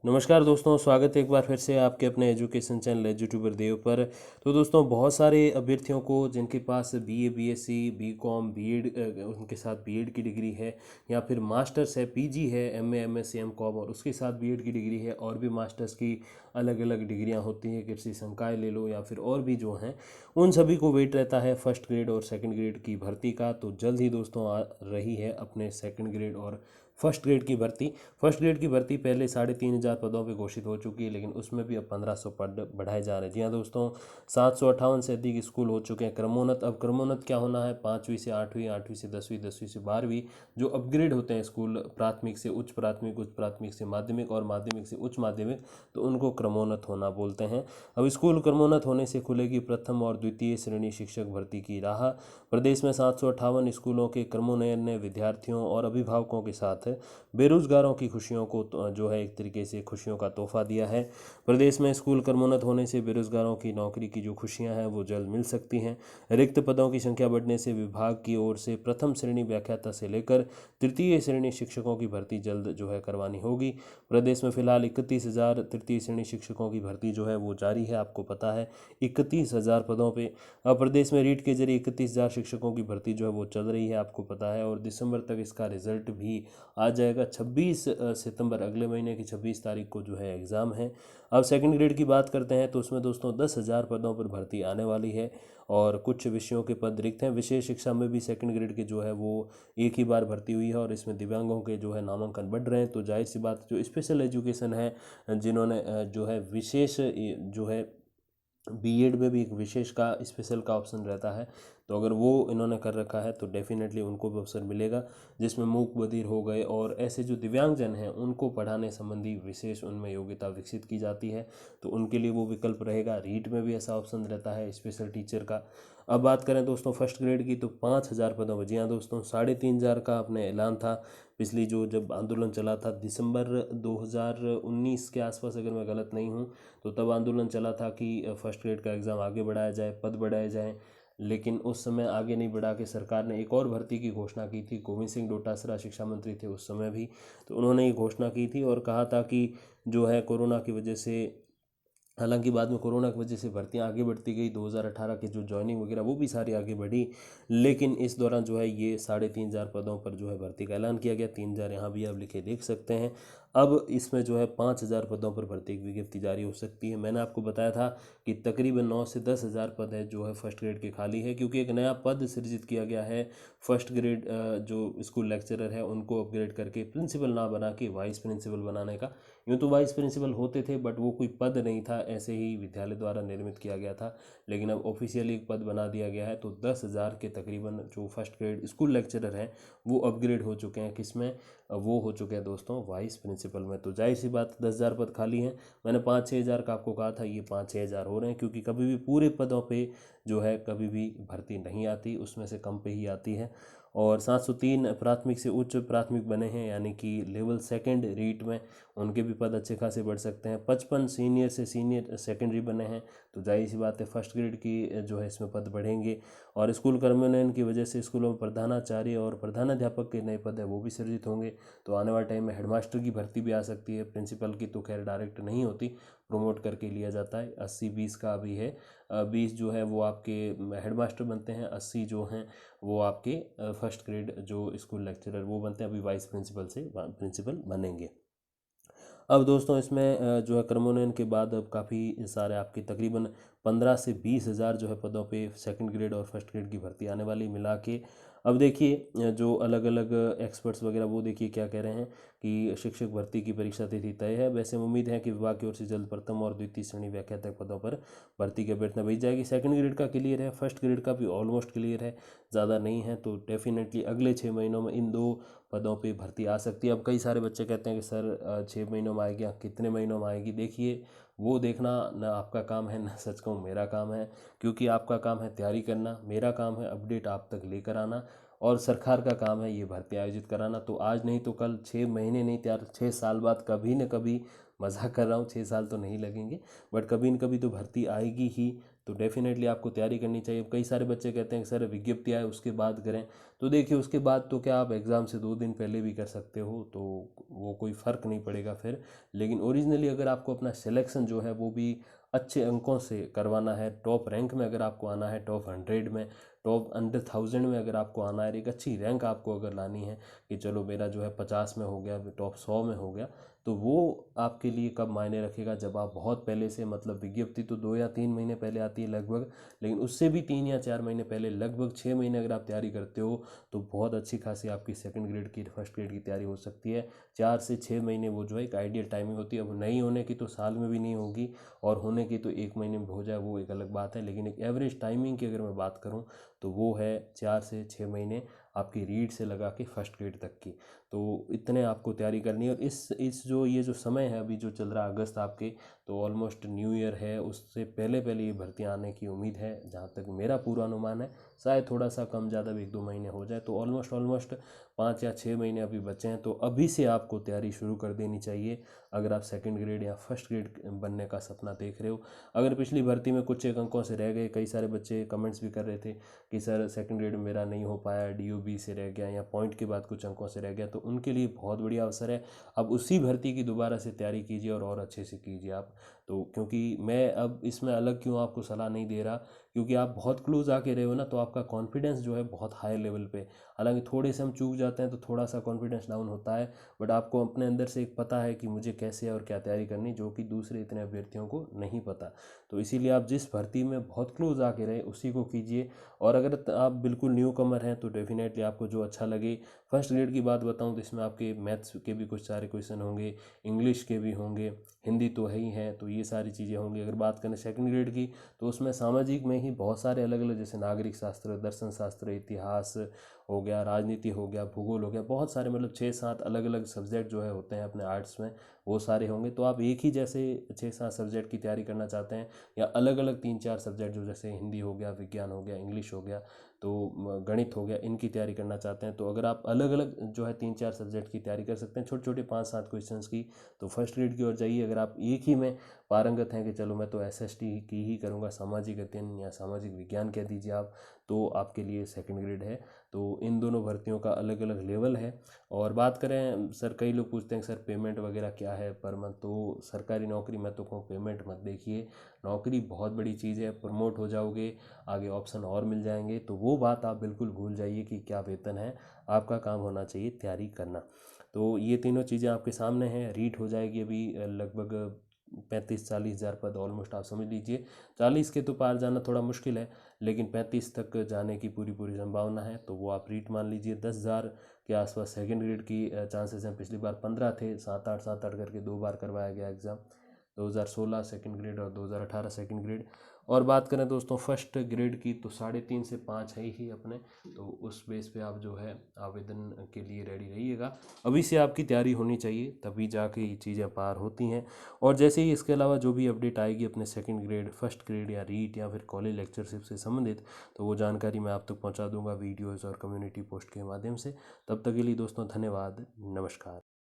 नमस्कार दोस्तों, स्वागत है एक बार फिर से आपके अपने एजुकेशन चैनल एजुट्यूबर देव पर। तो दोस्तों, बहुत सारे अभ्यर्थियों को जिनके पास बीए, बीएससी, बीकॉम, बीएड, उनके साथ बीएड की डिग्री है, या फिर मास्टर्स है, पीजी है, एमए, एमएससी, एमकॉम, और उसके साथ बीएड की डिग्री है, और भी मास्टर्स की अलग अलग डिग्रियां होती हैं, कृषि संकाय ले लो या फिर और भी जो हैं, उन सभी को वेट रहता है फर्स्ट ग्रेड और सेकंड ग्रेड की भर्ती का। तो जल्द ही दोस्तों आ रही है अपने सेकंड ग्रेड और फर्स्ट ग्रेड की भर्ती। फर्स्ट ग्रेड की भर्ती पहले 3,500 पदों पे घोषित हो चुकी है, लेकिन उसमें भी अब 1,500 पद बढ़ाए जा रहे हैं। जी हाँ दोस्तों, 758 से अधिक स्कूल हो चुके हैं क्रमोन्नत। अब क्रमोन्नत क्या होना है? 5वीं से 8वीं, 8वीं से 10वीं, 10वीं से 12वीं, जो अपग्रेड होते हैं स्कूल, प्राथमिक से उच्च प्राथमिक, उच्च प्राथमिक से माध्यमिक और माध्यमिक से उच्च माध्यमिक, तो उनको क्रमोन्नत होना बोलते हैं। अब स्कूल क्रमोन्नत होने से खुलेगी प्रथम और द्वितीय श्रेणी शिक्षक भर्ती की राह। प्रदेश में 758 स्कूलों के क्रमोन्नयन ने विद्यार्थियों और अभिभावकों के साथ बेरोजगारों की खुशियों को जो है एक तरीके से खुशियों का तोहफा दिया है। प्रदेश में स्कूल क्रमोन्नत होने से बेरोजगारों की नौकरी की जो खुशियां हैं वो जल्द मिल सकती हैं। रिक्त पदों की संख्या बढ़ने से विभाग की ओर से प्रथम श्रेणी व्याख्याता से लेकर तृतीय श्रेणी शिक्षकों की भर्ती जल्द जो है करवानी होगी। प्रदेश में फिलहाल 31,000 तृतीय श्रेणी शिक्षकों की भर्ती जो है वो जारी है, आपको पता है, 31,000 पदों पे। अब प्रदेश में रीट के जरिए 31,000 शिक्षकों की भर्ती जो है वो चल रही है, आपको पता है, और दिसंबर तक इसका रिजल्ट भी आ जाएगा। 26 सितंबर, अगले महीने की 26 तारीख को जो है एग्ज़ाम है। अब सेकंड ग्रेड की बात करते हैं तो उसमें दोस्तों 10,000 पदों पर भर्ती आने वाली है, और कुछ विषयों के पद रिक्त हैं। विशेष शिक्षा में भी सेकंड ग्रेड के जो है वो एक ही बार भर्ती हुई है, और इसमें दिव्यांगों के जो है नामांकन बढ़ रहे हैं। तो जाहिर सी बात, जो स्पेशल एजुकेशन है, जिन्होंने जो है विशेष जो है बीएड में भी एक विशेष का स्पेशल का ऑप्शन रहता है, तो अगर वो इन्होंने कर रखा है तो डेफिनेटली उनको भी अवसर मिलेगा, जिसमें मूक बधिर हो गए और ऐसे जो दिव्यांगजन हैं उनको पढ़ाने संबंधी विशेष उनमें योग्यता विकसित की जाती है, तो उनके लिए वो विकल्प रहेगा। रीट में भी ऐसा ऑप्शन रहता है स्पेशल टीचर का। अब बात करें दोस्तों फर्स्ट ग्रेड की, तो 5,000 पदों पर, जी हाँ दोस्तों, 3,500 का अपने ऐलान था पिछली जो जब आंदोलन चला था दिसंबर 2019 के आसपास, अगर मैं गलत नहीं हूँ, तो तब आंदोलन चला था कि फर्स्ट ग्रेड का एग्ज़ाम आगे बढ़ाया जाए, पद बढ़ाए जाएँ। लेकिन उस समय आगे नहीं बढ़ा के सरकार ने एक और भर्ती की घोषणा की थी। गोविंद सिंह डोटासरा शिक्षा मंत्री थे उस समय भी, तो उन्होंने ये घोषणा की थी और कहा था कि जो है कोरोना की वजह से, हालांकि बाद में कोरोना की वजह से भर्तियां आगे बढ़ती गई, 2018 की जो जॉइनिंग वगैरह वो भी सारी आगे बढ़ी, लेकिन इस दौरान जो है ये 3,500 पदों पर जो है भर्ती का ऐलान किया गया। 3,000 यहाँ भी आप लिखे देख सकते हैं। अब इसमें जो है 5,000 पदों पर भर्ती की विज्ञप्ति जारी हो सकती है। मैंने आपको बताया था कि तकरीबन 9 से 10,000 पद है जो है फर्स्ट ग्रेड के खाली है, क्योंकि एक नया पद सृजित किया गया है। फर्स्ट ग्रेड जो स्कूल लेक्चरर है उनको अपग्रेड करके प्रिंसिपल ना बना के वाइस प्रिंसिपल बनाने का। यूँ तो वाइस प्रिंसिपल होते थे, बट वो कोई पद नहीं था, ऐसे ही विद्यालय द्वारा निर्मित किया गया था, लेकिन अब ऑफिशियली एक पद बना दिया गया है। तो 10,000 के तकरीबन जो फर्स्ट ग्रेड स्कूल लेक्चरर हैं वो अपग्रेड हो चुके हैं, किसमें? वो हो चुके हैं दोस्तों वाइस प्रिंसिपल में। तो जाहिर सी बात, 10,000 पद खाली हैं। मैंने 5-6 हज़ार का आपको कहा था, ये 5-6 हज़ार हो रहे हैं, क्योंकि कभी भी पूरे पदों पे जो है कभी भी भर्ती नहीं आती, उसमें से कम पे ही आती है। और 703 प्राथमिक से उच्च प्राथमिक बने हैं, यानी कि लेवल सेकंड रीट में, उनके भी पद अच्छे खासे बढ़ सकते हैं। 55 सीनियर से सीनियर सेकेंडरी बने हैं, तो जाहिर सी बात है फर्स्ट ग्रेड की जो है इसमें पद बढ़ेंगे। और स्कूल कर्मोन्नयन की वजह से स्कूलों में प्रधानाचार्य और प्रधानाध्यापक के नए पद है वो भी सृजित होंगे। तो आने वाले टाइम में हेडमास्टर की भर्ती भी आ सकती है। प्रिंसिपल की तो खैर डायरेक्ट नहीं होती, प्रमोट करके लिया जाता है। 80-20 का अभी है, 20 जो है वो आपके हेडमास्टर बनते हैं, 80 जो हैं वो आपके फर्स्ट ग्रेड जो स्कूल लेक्चरर वो बनते हैं, अभी वाइस प्रिंसिपल से प्रिंसिपल बनेंगे। अब दोस्तों इसमें जो है क्रमोन्नयन के बाद अब काफ़ी सारे आपके तकरीबन 15 से 20 हज़ार जो है पदों पे सेकंड ग्रेड और फर्स्ट ग्रेड की भर्ती आने वाली मिला के। अब देखिए जो अलग अलग एक्सपर्ट्स वगैरह वो देखिए क्या कह रहे हैं कि शिक्षक भर्ती की परीक्षा तिथि तय है। वैसे उम्मीद है कि विभाग की ओर से जल्द प्रथम और द्वितीय श्रेणी व्याख्याता पदों पर भर्ती की अभ्यर्थना भेजी जाएगी। सेकंड ग्रेड का क्लियर है, फर्स्ट ग्रेड का भी ऑलमोस्ट क्लियर है, ज़्यादा नहीं है। तो डेफिनेटली अगले 6 महीनों में इन दो पदों पे भर्ती आ सकती है। अब कई सारे बच्चे कहते हैं कि सर 6 महीनों में आएगी, या कितने महीनों में आएगी? देखिए वो देखना ना आपका काम है, ना सच कहूँ मेरा काम है, क्योंकि आपका काम है तैयारी करना, मेरा काम है अपडेट आप तक लेकर आना, और सरकार का काम है ये भर्ती आयोजित कराना। तो आज नहीं तो कल, 6 महीने नहीं, तैयार 6 साल बाद कभी न कभी, मजाक कर रहा हूँ, 6 साल तो नहीं लगेंगे, बट कभी न कभी तो भर्ती आएगी ही। तो डेफिनेटली आपको तैयारी करनी चाहिए। कई सारे बच्चे कहते हैं कि सर विज्ञप्ति आए उसके बाद करें, तो देखिए उसके बाद तो क्या आप एग्ज़ाम से 2 दिन पहले भी कर सकते हो, तो वो कोई फ़र्क नहीं पड़ेगा फिर। लेकिन ओरिजिनली अगर आपको अपना सिलेक्शन जो है वो भी अच्छे अंकों से करवाना है, टॉप रैंक में अगर आपको आना है, टॉप 100 में, टॉप अंडर 1000 में अगर आपको आना है, एक अच्छी रैंक आपको अगर लानी है कि चलो मेरा जो है 50 में हो गया, टॉप 100 में हो गया, तो वो आपके लिए कब मायने रखेगा, जब आप बहुत पहले से, मतलब विज्ञप्ति तो 2 या 3 महीने पहले आती है लगभग, लेकिन उससे भी 3 या 4 महीने पहले, लगभग 6 महीने अगर आप तैयारी करते हो तो बहुत अच्छी खासी आपकी सेकंड ग्रेड की, फर्स्ट ग्रेड की तैयारी हो सकती है। 4 से 6 महीने वो जो है एक आइडियल टाइमिंग होती है। अब नहीं होने की तो साल में भी नहीं होगी, और होने की तो 1 महीने में हो जाए वो एक अलग बात है, लेकिन एक एवरेज टाइमिंग की अगर मैं बात करूँ तो वो है 4 से 6 महीने आपकी रीड से लगा के फर्स्ट ग्रेड तक की। तो इतने आपको तैयारी करनी है। और इस जो ये जो समय है अभी जो चल रहा है अगस्त आपके, तो ऑलमोस्ट न्यू ईयर है, उससे पहले पहले ये भर्तियाँ आने की उम्मीद है, जहाँ तक मेरा पूरा अनुमान है। शायद थोड़ा सा कम ज़्यादा भी 1-2 महीने हो जाए, तो ऑलमोस्ट 5 या 6 महीने अभी बचे हैं, तो अभी से आपको तैयारी शुरू कर देनी चाहिए अगर आप सेकंड ग्रेड या फर्स्ट ग्रेड बनने का सपना देख रहे हो। अगर पिछली भर्ती में कुछ एक अंकों से रह गए, कई सारे बच्चे कमेंट्स भी कर रहे थे कि सर सेकंड ग्रेड में मेरा नहीं हो पाया, DOB से रह गया या पॉइंट के बाद कुछ अंकों से रह गया, तो उनके लिए बहुत बढ़िया अवसर है। अब उसी भर्ती की दोबारा से तैयारी कीजिए और अच्छे से कीजिए आप। तो क्योंकि मैं अब इसमें अलग क्यों आपको सलाह नहीं दे रहा, क्योंकि आप बहुत क्लोज आके रहे हो ना, तो आपका कॉन्फिडेंस जो है बहुत हाई लेवल पे, हालांकि थोड़े से हम चूक जाते हैं तो थोड़ा सा कॉन्फिडेंस डाउन होता है, बट आपको अपने अंदर से एक पता है कि मुझे कैसे और क्या तैयारी करनी, जो कि दूसरे इतने अभ्यर्थियों को नहीं पता। तो इसीलिए आप जिस भर्ती में बहुत क्लोज आके रहे उसी को कीजिए। और अगर आप बिल्कुल न्यू कमर हैं तो डेफिनेटली आपको जो अच्छा लगे। फर्स्ट ग्रेड की बात बताऊं तो इसमें आपके मैथ्स के भी कुछ सारे क्वेश्चन होंगे, इंग्लिश के भी होंगे, हिंदी तो है ही है, तो ये सारी चीज़ें होंगी। अगर बात करें सेकंड ग्रेड की, तो उसमें सामाजिक में ही बहुत सारे अलग अलग, जैसे नागरिक शास्त्र, दर्शन शास्त्र, इतिहास हो गया, राजनीति हो गया, भूगोल हो गया, बहुत सारे, मतलब 6-7 अलग अलग सब्जेक्ट जो है होते हैं अपने आर्ट्स में, वो सारे होंगे। तो आप एक ही जैसे 6-7 सब्जेक्ट की तैयारी करना चाहते हैं, या अलग अलग 3-4 सब्जेक्ट, जो जैसे हिंदी हो गया, विज्ञान हो गया, इंग्लिश हो गया, तो गणित हो गया, इनकी तैयारी करना चाहते हैं, तो अगर आप अलग अलग जो है 3-4 सब्जेक्ट की तैयारी कर सकते हैं, छोटे छोटे 5-7 क्वेश्चंस की, तो फर्स्ट ग्रेड की ओर जाइए। अगर आप एक ही में पारंगत हैं कि चलो मैं तो SST की ही करूँगा, सामाजिक अध्ययन या सामाजिक विज्ञान कह दीजिए आप, तो आपके लिए सेकंड ग्रेड है। तो इन दोनों भर्तियों का अलग अलग लेवल है। और बात करें सर, कई लोग पूछते हैं सर पेमेंट वगैरह क्या है पर मंथ, तो सरकारी नौकरी मैं तो कहूँ पेमेंट मत देखिए, नौकरी बहुत बड़ी चीज़ है, प्रमोट हो जाओगे, आगे ऑप्शन और मिल जाएंगे, तो वो बात आप बिल्कुल भूल जाइए कि क्या वेतन है। आपका काम होना चाहिए तैयारी करना। तो ये तीनों चीज़ें आपके सामने हैं। रीट हो जाएगी अभी लगभग 35-40 हज़ार पद, ऑलमोस्ट आप समझ लीजिए 40 के तो पार जाना थोड़ा मुश्किल है, लेकिन 35 तक जाने की पूरी पूरी संभावना है, तो वो आप रीट मान लीजिए। 10,000 के आसपास सेकंड ग्रेड की चांसेस हैं। पिछली बार 15 थे, 7-8 करके 2 बार करवाया गया एग्ज़ाम, 2016 सेकंड ग्रेड और 2018 सेकंड ग्रेड। और बात करें दोस्तों फर्स्ट ग्रेड की, तो 3.5 से 5 है ही अपने, तो उस बेस पे आप जो है आवेदन के लिए रेडी रहिएगा। अभी से आपकी तैयारी होनी चाहिए, तभी जाके ये चीज़ें पार होती हैं। और जैसे ही इसके अलावा जो भी अपडेट आएगी अपने सेकंड ग्रेड, फर्स्ट ग्रेड या रीट या फिर कॉलेज लेक्चरशिप से संबंधित, तो वो जानकारी मैं आप तक पहुंचा दूंगा वीडियोज़ और कम्युनिटी पोस्ट के माध्यम से। तब तक के लिए दोस्तों धन्यवाद, नमस्कार।